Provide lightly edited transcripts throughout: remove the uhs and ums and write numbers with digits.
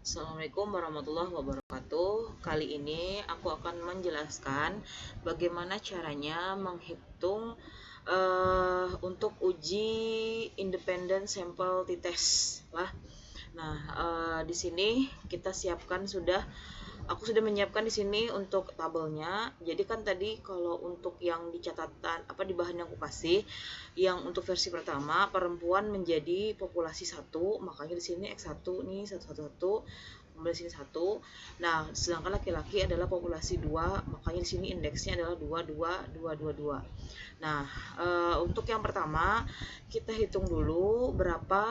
Assalamualaikum warahmatullahi wabarakatuh. Kali ini aku akan menjelaskan bagaimana caranya menghitung untuk uji independent sample t-test lah. Nah, di sini kita siapkan aku sudah menyiapkan di sini untuk tabelnya. Jadi kan tadi kalau untuk yang di catatan di bahan yang aku kasih, yang untuk versi pertama perempuan menjadi populasi 1, makanya di sini X1 nih 111, kemudian di sini 1. Nah, sedangkan laki-laki adalah populasi 2, makanya di sini indeksnya adalah 22222. Nah, untuk yang pertama kita hitung dulu berapa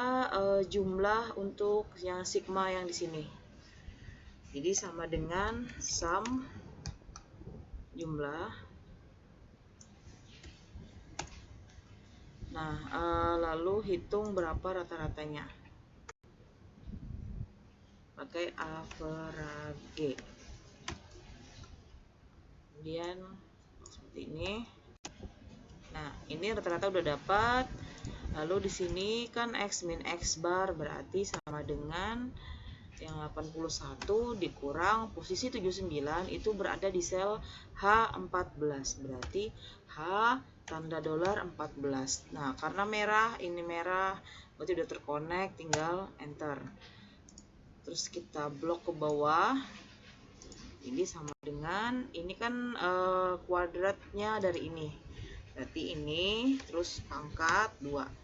jumlah untuk yang sigma yang di sini. Jadi sama dengan sum jumlah. Nah, lalu hitung berapa rata-ratanya. Pakai average. Kemudian seperti ini. Nah, ini rata-rata udah dapat. Lalu di sini kan X min X bar berarti sama dengan yang 81 dikurang posisi 79 itu berada di sel H14, berarti H tanda dolar 14. Nah, karena merah, ini merah, berarti udah terkonek, tinggal enter. Terus kita blok ke bawah. Ini sama dengan, ini kan kuadratnya dari ini. Berarti ini, terus pangkat 2.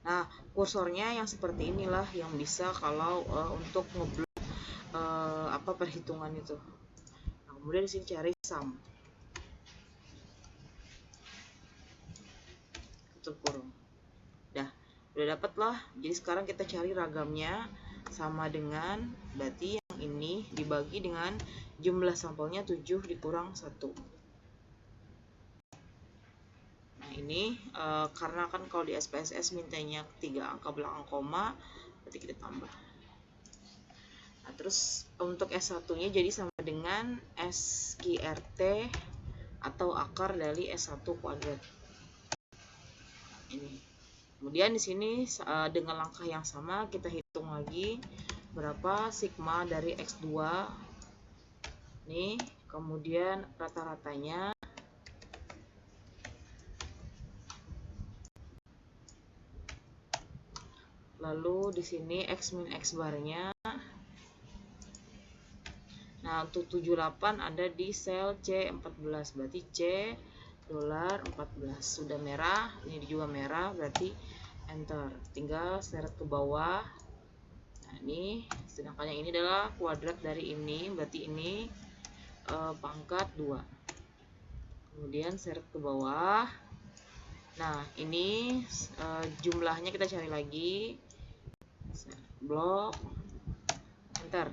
Nah, kursornya yang seperti inilah yang bisa kalau untuk ngeblok perhitungan itu. Nah, kemudian di sini cari sum. Tutup kurung. Udah dapat lah. Jadi sekarang kita cari ragamnya sama dengan berarti yang ini dibagi dengan jumlah sampelnya 7 dikurang 1. Ini karena kan kalau di SPSS mintanya 3 angka belakang koma, berarti kita tambah. Nah, terus untuk S1 nya jadi sama dengan SQRT atau akar dari S1 kuadrat. Ini. Kemudian di sini dengan langkah yang sama kita hitung lagi berapa sigma dari X2. Nih, kemudian rata-ratanya. Lalu di sini X min X barnya. Nah, untuk 78 ada di sel C14, berarti C dolar 14. Sudah merah, ini juga merah, berarti enter. Tinggal seret ke bawah. Nah, ini sedangkan yang ini adalah kuadrat dari ini, berarti ini pangkat 2. Kemudian seret ke bawah. Nah, ini jumlahnya kita cari lagi. Blok enter.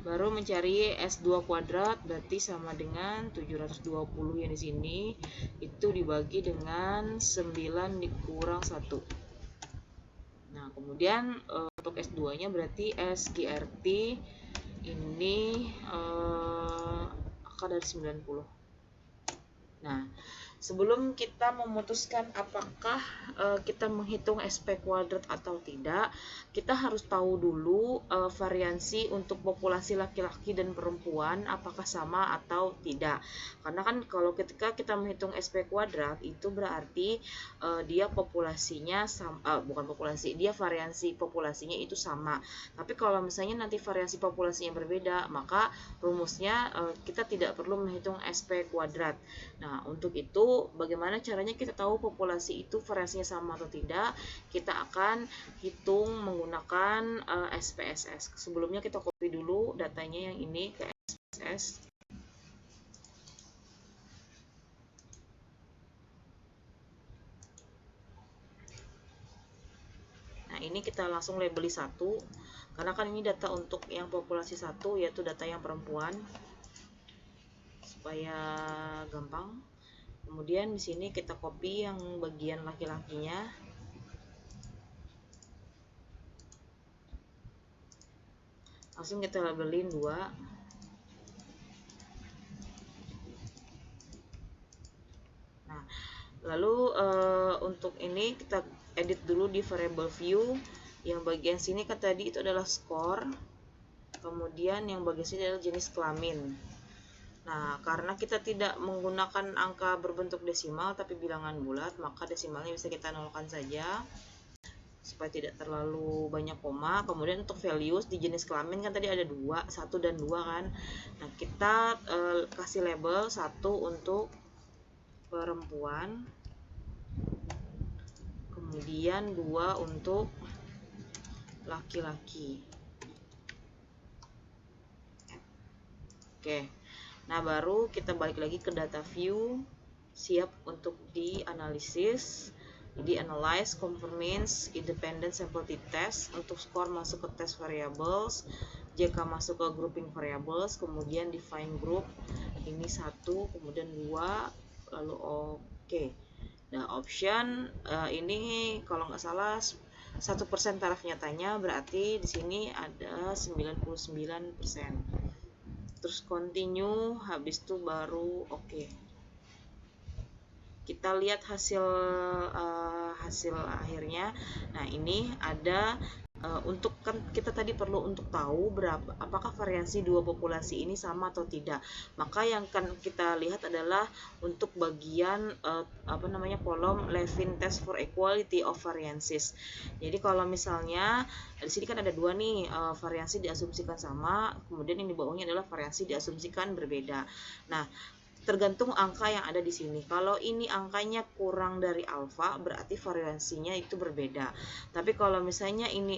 Baru mencari S2 kuadrat berarti sama dengan 720 yang di sini itu dibagi dengan 9 dikurang 1. Nah, kemudian untuk S2 nya berarti SQRT ini akar dari 90. Nah, sebelum kita memutuskan apakah kita menghitung SP kuadrat atau tidak, kita harus tahu dulu variansi untuk populasi laki-laki dan perempuan apakah sama atau tidak. Karena kan kalau ketika kita menghitung SP kuadrat itu berarti dia populasinya bukan populasi, dia variansi populasinya itu sama. Tapi kalau misalnya nanti variasi populasinya berbeda, maka rumusnya kita tidak perlu menghitung SP kuadrat. Nah, untuk itu bagaimana caranya kita tahu populasi itu variasinya sama atau tidak? Kita akan hitung menggunakan SPSS. Sebelumnya kita copy dulu datanya yang ini ke SPSS. Nah, ini kita langsung labeli 1 karena kan ini data untuk yang populasi 1, yaitu data yang perempuan, supaya gampang. Kemudian di sini kita copy yang bagian laki-lakinya. Langsung kita labelin 2. Nah, lalu untuk ini kita edit dulu di variable view. Yang bagian sini kan tadi itu adalah skor, kemudian yang bagian sini adalah jenis kelamin. Nah, karena kita tidak menggunakan angka berbentuk desimal tapi bilangan bulat, maka desimalnya bisa kita nolkan saja supaya tidak terlalu banyak koma. Kemudian untuk values di jenis kelamin kan tadi ada 2, 1 dan 2 kan. Nah, kita kasih label 1 untuk perempuan, kemudian 2 untuk laki-laki. Oke. Nah, baru kita balik lagi ke data view, siap untuk dianalisis. Jadi analyze, conformance, independent sample test. Untuk skor masuk ke test variables, JK masuk ke grouping variables, kemudian define group. Ini 1, kemudian 2, lalu oke. Nah, option ini kalau nggak salah 1% taraf nyatanya, berarti di sini ada 99%. Terus continue, habis itu baru oke. Kita lihat hasil akhirnya. Nah, ini ada untuk kan kita tadi perlu untuk tahu berapa apakah variasi dua populasi ini sama atau tidak. Maka yang kan kita lihat adalah untuk bagian kolom Levin test for equality of variances. Jadi kalau misalnya di sini kan ada 2 nih, variasi diasumsikan sama, kemudian yang di bawahnya adalah variasi diasumsikan berbeda. Nah, tergantung angka yang ada di sini. Kalau ini angkanya kurang dari alfa, berarti variansinya itu berbeda. Tapi kalau misalnya ini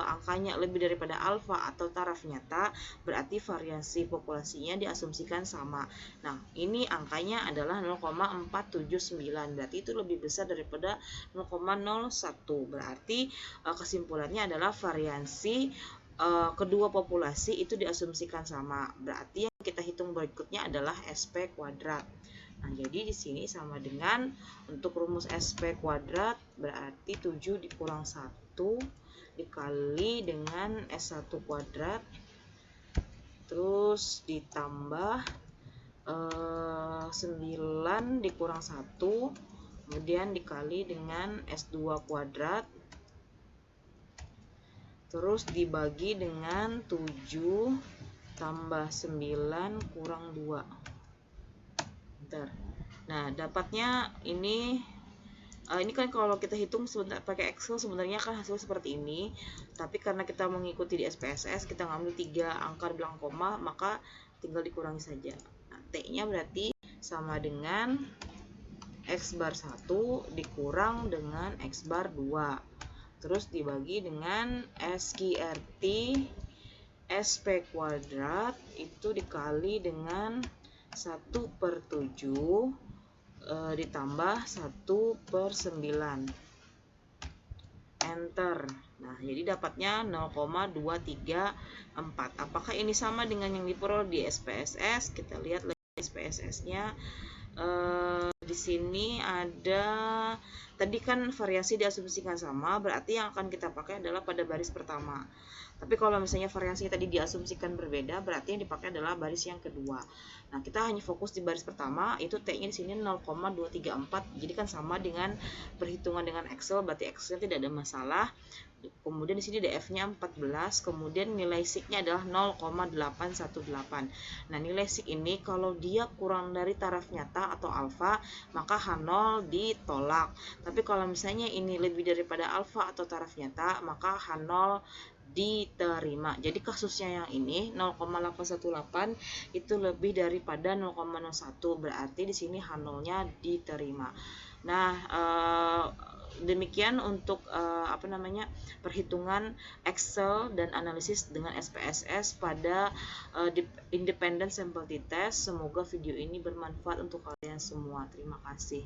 angkanya lebih daripada alfa atau taraf nyata, berarti variasi populasinya diasumsikan sama. Nah, ini angkanya adalah 0,479, berarti itu lebih besar daripada 0,01. Berarti kesimpulannya adalah variansi kedua populasi itu diasumsikan sama. Berarti yang kita hitung berikutnya adalah SP kuadrat. Nah, jadi di sini sama dengan untuk rumus SP kuadrat berarti 7 dikurang 1 dikali dengan S1 kuadrat terus ditambah 9 dikurang 1 kemudian dikali dengan S2 kuadrat terus dibagi dengan 7 tambah 9 kurang 2. Bentar. Nah, dapatnya ini kan kalau kita hitung sebentar pakai Excel sebenarnya kan hasil seperti ini. Tapi karena kita mengikuti di SPSS, kita ngambil 3 angka di belakang koma, maka tinggal dikurangi saja. Nah, T-nya berarti sama dengan X bar 1 dikurang dengan X bar 2. Terus dibagi dengan SQRT SP kuadrat itu dikali dengan 1/7 ditambah 1/9. Enter. Nah, jadi dapatnya 0,234. Apakah ini sama dengan yang diperoleh di SPSS? Kita lihat lagi SPSS-nya. Di sini ada tadi kan variasi diasumsikan sama, berarti yang akan kita pakai adalah pada baris pertama. Tapi kalau misalnya variasi tadi diasumsikan berbeda, berarti yang dipakai adalah baris yang kedua. Nah, kita hanya fokus di baris pertama, itu T-nya di sini 0,234. Jadi kan sama dengan perhitungan dengan Excel, berarti Excel tidak ada masalah. Kemudian di sini DF-nya 14, kemudian nilai SIG-nya adalah 0,818. Nah, nilai SIG ini kalau dia kurang dari taraf nyata atau alfa, maka H0 ditolak. Tapi kalau misalnya ini lebih daripada alfa atau taraf nyata, maka H0 diterima. Jadi kasusnya yang ini 0,818 itu lebih daripada 0,01, berarti di sini H0-nya diterima. Nah, demikian untuk perhitungan Excel dan analisis dengan SPSS pada independent sample test. Semoga video ini bermanfaat untuk kalian semua. Terima kasih.